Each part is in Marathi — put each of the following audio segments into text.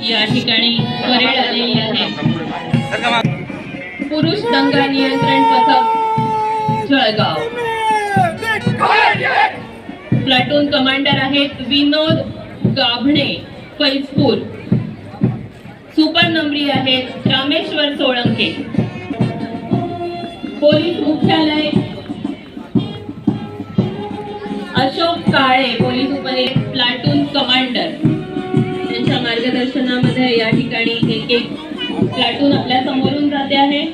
या ठिकाणी परेड आलेली आहे। पुरुष दंगा नियंत्रण पथक जळगाव, प्लाटून कमांडर आहेत विनोद गाभणे फैजपूर, सुपर नंबरी आहेत रामेश्वर सोळंके। पोलीस मुख्यालय अशोक काळे पोलीस उपनिरीक्षक प्लाटून कमांडर यांच्या मार्गदर्शनामध्ये या ठिकाणी एक एक प्लाटून आपल्या समोरून जाते आहे।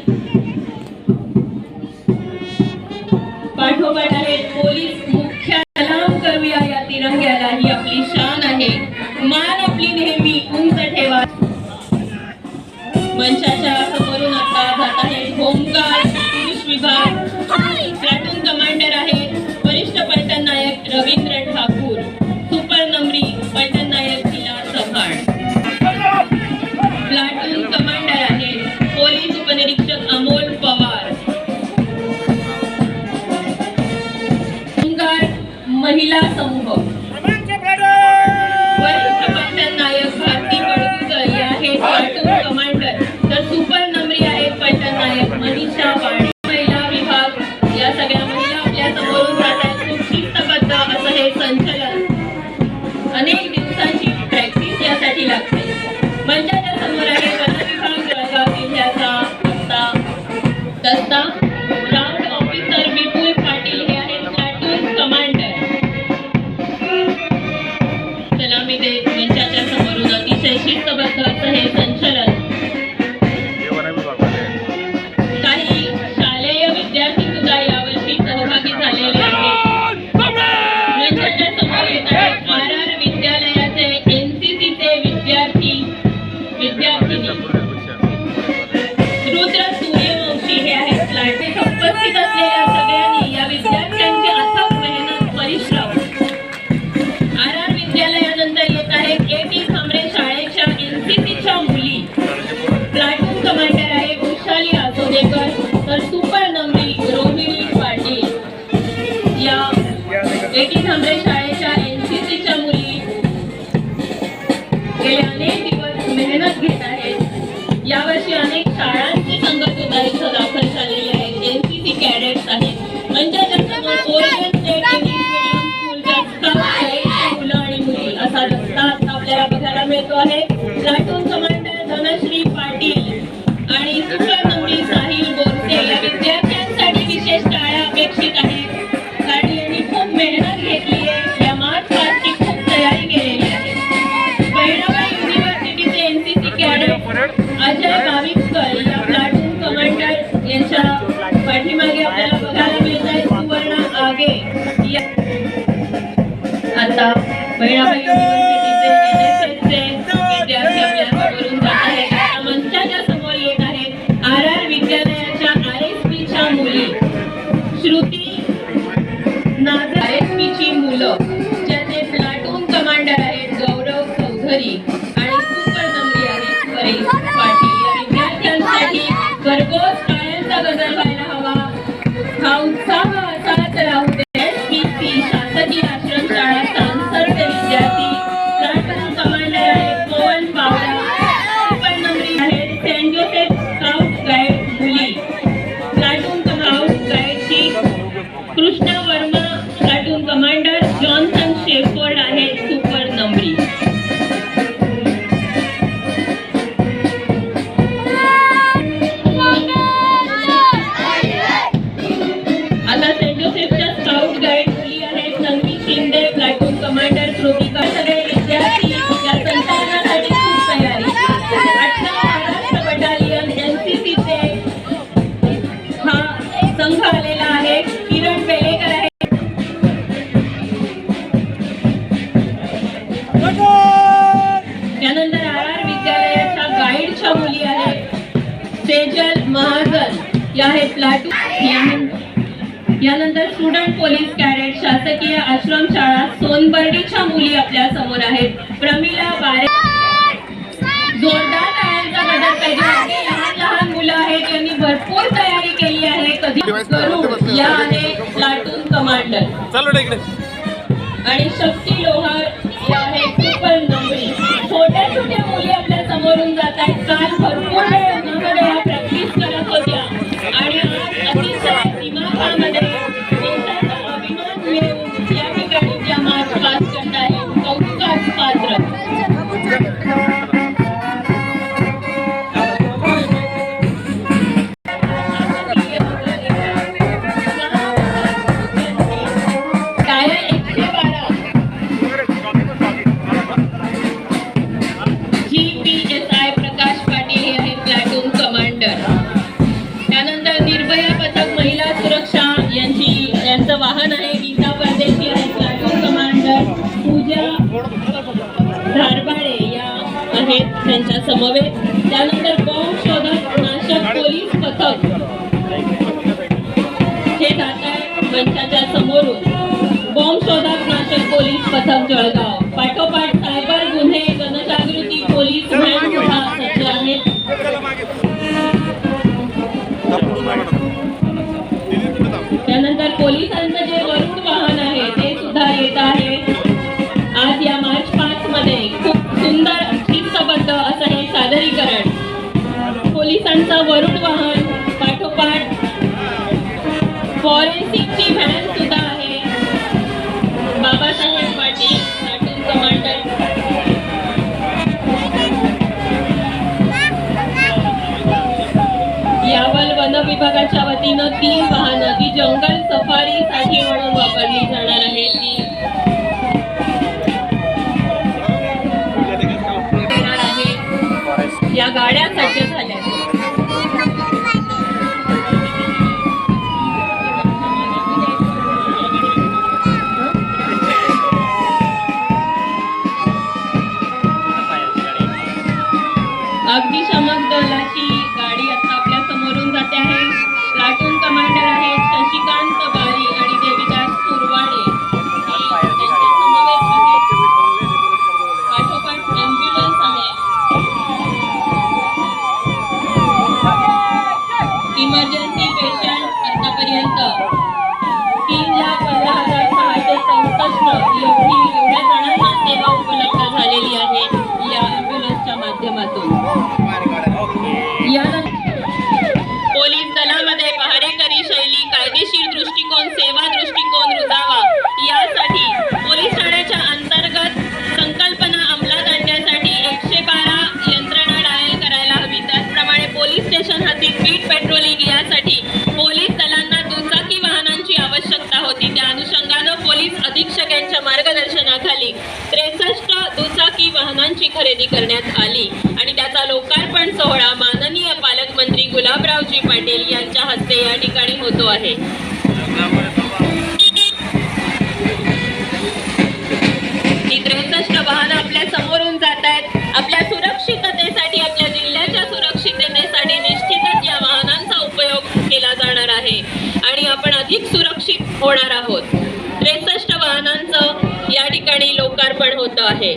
पाठोपाठ आहे पोलीस मुख्य सलाम करूया या तिरंग्याला, ही आपली शान आहे, मान आपली नेहमी उंच ठेवा। मंचाच्या समोरून आता जात आहे होमगार्ड पुरुष विभाग, प्लाटून कमांडर आहे वरिष्ठ पलटण नायक रवींद्र ठाकूर, सुपर नंबरी पलटण नायक तिला चव्हाण। प्लाटून कमांडर आहे पोलीस उपनिरीक्षक अमोल पवार। होमगार्ड महिला समूह वरिष्ठ पलटण नायक भारती बडगुजर या आहेत प्लाटून कमांडर, तर सुपर नंबरी आहेत पलटण नायक मनीषा वाणी। महिला विभाग या सगळ्या महिला आपल्या समोरून जात आहेत। खूप शिस्तबद्ध असं हे संचलन, अनेक दिवसांची प्रॅक्टिस यासाठी लागते। मंचाच्या समोर आहे वन विभाग जळगाव जिल्ह्याचा दस्ता, ग्राउंड ऑफिसर विपुल पाटील हे आहेत प्लाटून कमांडर। सलामी देत मंचाच्या समोरून अतिशय शिस्तबद्ध असं हे संचलन। काही शालेय विद्यार्थी सुद्धा यावर्षी सहभागी झालेले आहेत। मंचाच्या समोर येत आहेत आर विद्यालयाचे एनसीसीचे विद्यार्थी विद्यार्थिनी। रुद्र सूर्यवंशी हे आहेत प्लाटून उपस्थित असलेल्या सगळ्यांनी या विद्यार्थ्यांची अथक मेहनत परिश्रम। आर विद्यालयानंतर येत आहेत एटी खांबरे शाळेच्या एनसीसीच्या मुली, प्लाटून कमांडर आहे वैशाली आसोदेकर, तर सुपर नंबरी रोहिणी पाटील। या एटी खांबरे शाळेच्या एनसीसीच्या मुली गेले अनेक दिवस मेहनत घेत आहेत। यावर्षी अनेक शाळांची संघ सुद्धा इथं दाखल झालेली आहेत, एनसीसी कॅडेट्स आहेत। मंचाच्या समोर ओरिएंट स्टेट इंग्लिश मीडियम स्कूलच्या स्टाफ मुलं आणि मुली असा दस्ता आपल्याला बघायला मिळतो आहे। प्लाटून कमांडर धनश्री पाटील आणि सुपर नंबरी साहिल बोरसे या विद्यार्थ्यांसाठी विशेष टाळ्या अपेक्षित आहेत, कारण यांनी खूप मेहनत घेतली आहे, या मार्च पासची खूप तयारी केलेली आहे। बहिणाबाई युनिव्हर्सिटीचे एनसीसी कॅडेट अजय गावितकर या प्लाटून कमांडर यांच्या पाठीमागे आपल्याला बघायला मिळत आहे सुवर्ण आगे। आता बहिणाबाई युनिव्हर्सिटीचे एनएसएसचे विद्यार्थी आपल्या समोरून जात आहेत। आता मंचाच्या समोर येत आहेत आर विद्यालयाच्या आरएसपीच्या मुली, श्रुती नाझर आरएसपीची मुलं, ज्याचे प्लाटून कमांडर आहेत गौरव चौधरी आणि सुपर नंबरी आहेत परेश पाटील। या विद्यार्थ्यांसाठी भरघोस टाळ्यांचा गजर व्हायला हवा, हा उत्साह असाच राहू दे। एसपीसी शासकीय आश्रम शाळा सांसरचे विद्यार्थी, प्लाटून कमांडर आहेत पवन पावरा, सुपर नंबरी आहेत सेंट जोसेफ स्काउट गाईड मुली, प्लाटून स्काउट गाईडची Krishna Verma, platoon commander Johnson Shefford आहेत सुपर नंबरी। आता सेंट जोसेफच्या स्काउट गाईड मुली आहेत तन्वी शिंदे, प्लाटून कमांडर कृतिका। सगळे विद्यार्थी या संचलनासाठी खूप तयारी। 18 महाराष्ट्र बटालियन एनसीसीचे हा संघ आलेला आहे, किरण बेलेकर आहे। त्यानंतर आर विद्यालयाच्या गाईडच्या मुली आहेत सेजल महाजन या आहेत प्लाटून। यानंतर स्टुडंट पोलीस कॅडेट शासकीय आश्रम शाळा सोनबर्डीच्या मुली आपल्या समोर आहेत, प्रमिला बारे। जोरदार टाळ्यांचा गजर पाहिजे। लहान लहान मुलं आहेत, यांनी भरपूर तयारी केली आहे, कधी करू या आहे प्लाटून कमांडर। आणि शक्ती लोहार या आहेत सुपर नंबरी। छोट्या छोट्या मुली आपल्या त्यांच्या समवेत. त्यानंतर बॉम्ब शोधक नाशक पोलीस पथक हे जात आहे मंचाच्या समोरून. बॉम्ब शोधक नाशक पोलीस पथक जळगाव. पाठोपाठ सायबर गुन्हे जनजागृती पोलीस व्हॅन सुद्धा सज्ज आहेत. त्यानंतर पोलिसांचं जे वरुड वाहन आहे ते सुद्धा येत आहे. आज या मार्च 5 मध्ये खूप सुंदर शिस्तबद्ध असं हे सादरीकरण. पोलिसांचं वरुड वाहन पाठोपाठ फॉरेन्सिकची व्हॅन सुद्धा आहे. Babasaheb Patil platoon commander. Yawal one विभागाच्या वतीनं 3 वाहनं ती जंगल सफारीसाठी म्हणून वापरली जाणार आहे. ती येणार आहे. या गाड्या सज्ज झाल्या. अग्निशामक दलाची गाडी आता आपल्या समोरून जाते आहे. प्लाटून कमांडर आहेत शशिकांत बारी आणि देविदास सुरवाडे. त्यांच्या समवेत आहेत. पाठोपाठ ॲम्ब्युलन्स आहे. इमर्जन्सी पेशंट आतापर्यंत 3,15,664 एवढ्या जणांना सेवा उपलब्ध झालेली आहे या ॲम्ब्युलन्सच्या माध्यमातून. पोलीस दलामध्ये पहारेकरी शैली, कायदेशीर दृष्टिकोन, सेवा दृष्टिकोन रुजावा यासाठी पोलीस ठाण्याच्या अंतर्गत संकल्पना अंमलात आणण्यासाठी 112 यंत्रणा डायल करायला हवी. त्याचप्रमाणे पोलीस स्टेशन हद्दीत बीट पेट्रोलिंग यासाठी पोलीस दलांना दुचाकी वाहनांची आवश्यकता होती. त्या अनुषंगानं पोलीस अधीक्षक यांच्या मार्गदर्शनाखाली 63 दुचाकी वाहनांची खरेदी करण्यात आली आणि त्याचा लोकार्पण सोहळा माननीय पालकमंत्री गुलाबरावजी पाटील यांच्या हस्ते या ठिकाणी होतो आहे. ही 63 वाहनं आपल्या समोरून जात आहेत. आपल्या सुरक्षिततेसाठी, आपल्या जिल्ह्याच्या सुरक्षिततेसाठी निश्चितच या वाहनांचा उपयोग केला जाणार आहे आणि आपण अधिक सुरक्षित होणार आहोत. 63 वाहनांचं या ठिकाणी लोकार्पण होतं आहे.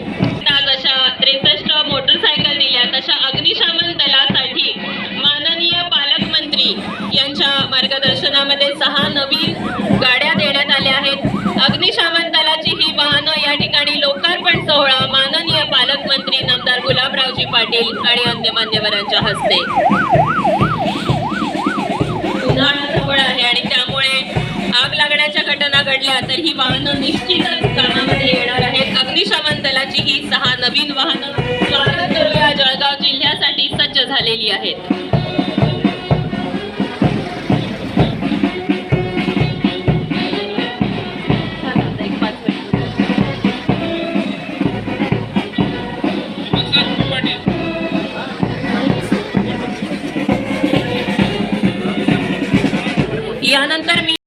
जशा 63 मोटरसायकल दिल्या तशा अग्निशमन दलासाठी माननीय पालकमंत्री यांच्या मार्गदर्शनामध्ये 6 नवीन गाड्या देण्यात आल्या आहेत. अग्निशमन दलाची ही वाहनं या ठिकाणी लोकार्पण सोहळा माननीय पालकमंत्री नामदार गुलाबरावजी पाटील आणि अन्य मान्यवरांच्या हस्ते. उन्हाळा जवळ आहे आणि त्यामुळे आग लागण्याच्या घटना घडल्या तर ही वाहनं निश्चितच कामामध्ये येणार आहेत. अग्निशमन दलाची ही 6 नवीन वाहनं स्वागत करूया जळगाव जिल्ह्यासाठी सज्ज झालेली आहेत.